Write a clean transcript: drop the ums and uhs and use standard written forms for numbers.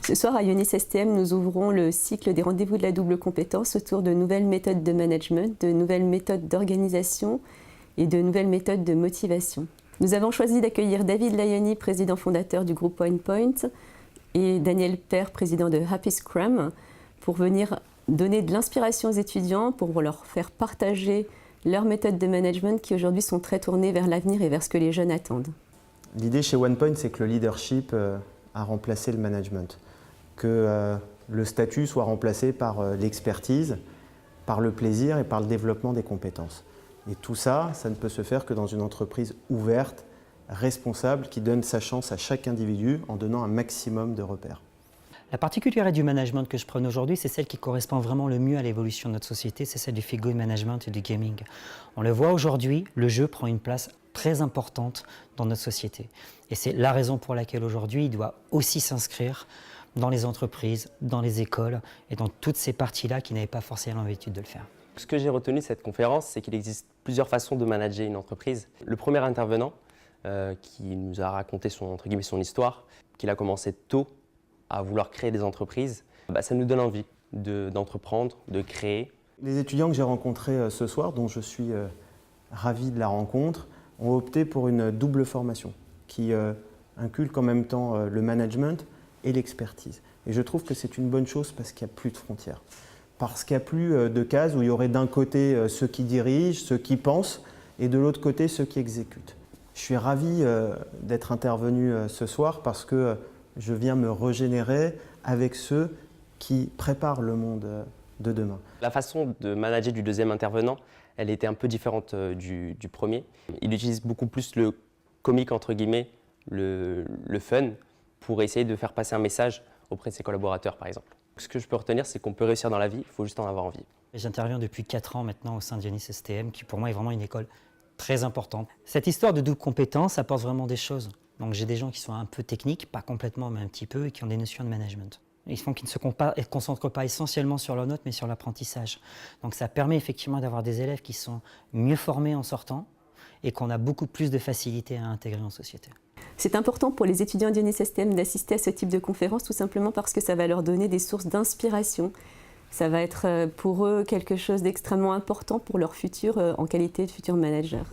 Ce soir, à Ionis STM, nous ouvrons le cycle des rendez-vous de la double compétence autour de nouvelles méthodes de management, de nouvelles méthodes d'organisation et de nouvelles méthodes de motivation. Nous avons choisi d'accueillir David Layani, président fondateur du groupe OnePoint, et Daniel Per, président de Happy Scrum, pour venir donner de l'inspiration aux étudiants, pour leur faire partager leurs méthodes de management qui aujourd'hui sont très tournées vers l'avenir et vers ce que les jeunes attendent. L'idée chez OnePoint, c'est que le leadership a remplacé le management, que le statut soit remplacé par l'expertise, par le plaisir et par le développement des compétences. Et tout ça, ça ne peut se faire que dans une entreprise ouverte, responsable, qui donne sa chance à chaque individu en donnant un maximum de repères. La particularité du management que je prône aujourd'hui, c'est celle qui correspond vraiment le mieux à l'évolution de notre société, c'est celle du feel good management et du gaming. On le voit aujourd'hui, le jeu prend une place très importante dans notre société. Et c'est la raison pour laquelle aujourd'hui, il doit aussi s'inscrire dans les entreprises, dans les écoles et dans toutes ces parties-là qui n'avaient pas forcément l'habitude de le faire. Ce que j'ai retenu de cette conférence, c'est qu'il existe plusieurs façons de manager une entreprise. Le premier intervenant, qui nous a raconté son histoire, qu'il a commencé tôt à vouloir créer des entreprises, ça nous donne envie d'entreprendre, de créer. Les étudiants que j'ai rencontrés ce soir, dont je suis ravi de la rencontre, ont opté pour une double formation qui inculque en même temps le management et l'expertise. Et je trouve que c'est une bonne chose parce qu'il n'y a plus de frontières. Parce qu'il n'y a plus de cases où il y aurait d'un côté ceux qui dirigent, ceux qui pensent, et de l'autre côté ceux qui exécutent. Je suis ravi d'être intervenu ce soir parce que je viens me régénérer avec ceux qui préparent le monde de demain. La façon de manager du deuxième intervenant, elle était un peu différente du premier. Il utilise beaucoup plus le comique, entre guillemets, le fun, pour essayer de faire passer un message auprès de ses collaborateurs, par exemple. Ce que je peux retenir, c'est qu'on peut réussir dans la vie, il faut juste en avoir envie. J'interviens depuis 4 ans maintenant au sein d'Ionis STM, qui pour moi est vraiment une école très importante. Cette histoire de double compétence apporte vraiment des choses. Donc j'ai des gens qui sont un peu techniques, pas complètement, mais un petit peu, et qui ont des notions de management. Ils font qu'ils ne se concentrent pas essentiellement sur leurs notes, mais sur l'apprentissage. Donc ça permet effectivement d'avoir des élèves qui sont mieux formés en sortant et qu'on a beaucoup plus de facilité à intégrer en société. C'est important pour les étudiants d'Ionis STM d'assister à ce type de conférence, tout simplement parce que ça va leur donner des sources d'inspiration. Ça va être pour eux quelque chose d'extrêmement important pour leur futur en qualité de futur manager.